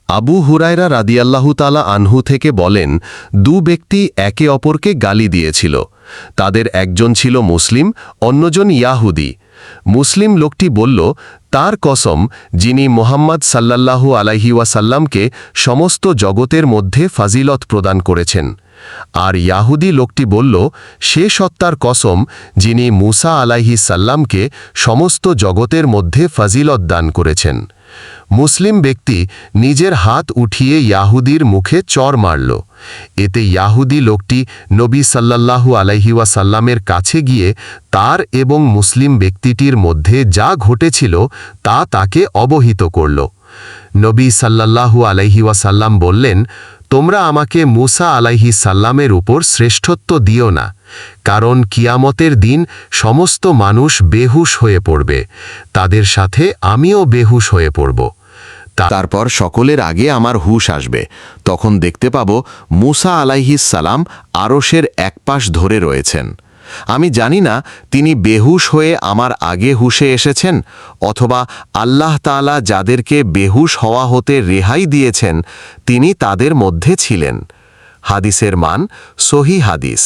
আবু হুরায়রা রাদিয়াল্লাহু তাআলা আনহু থেকে বলেন, দু ব্যক্তি একে অপরকে গালি দিয়েছিল। তাদের একজন ছিল মুসলিম, অন্যজন ইয়াহুদি। মুসলিম লোকটি বলল, তার কসম, যিনি মুহাম্মদ সাল্লাল্লাহু আলাইহি ওয়াসাল্লামকে সমস্ত জগতের মধ্যে ফাজিলত প্রদান করেছেন। আর ইয়াহুদি লোকটি বলল, সে সত্তার কসম, যিনি মূসা আলাইহিস সাল্লামকে সমস্ত জগতের মধ্যে ফাজিলত দান করেছেন। মুসলিম ব্যক্তি নিজের হাত উঠিয়ে ইয়াহুদির মুখে চর মারল। এতে ইয়াহুদি লোকটি নবী সাল্লাল্লাহু আলাইহি ওয়াসাল্লামের কাছে গিয়ে তার এবং মুসলিম ব্যক্তিটির মধ্যে যা ঘটেছিল তা তাকে অবহিত করল। নবী সাল্লাল্লাহু আলাইহি ওয়াসাল্লাম বললেন, তোমরা আমাকে মূসা আলাইহিস সাল্লামের উপর শ্রেষ্ঠত্ব দিও না, কারণ কিয়ামতের দিন সমস্ত মানুষ বেহুশ হয়ে পড়বে, তাদের সাথে আমিও বেহুশ হয়ে পড়ব। তারপর সকলের আগে আমার হুশ আসবে, তখন দেখতে পাব মূসা আলাইহিস সালাম আরশের একপাশ ধরে রয়েছেন। আমি জানি না তিনি বেহুশ হয়ে আমার আগে হুশে এসেছেন, অথবা আল্লাহ তাআলা যাদেরকে বেহুশ হওয়া হতে রেহাই দিয়েছেন তিনি তাদের মধ্যে ছিলেন। হাদিসের মান সহিহ হাদিস।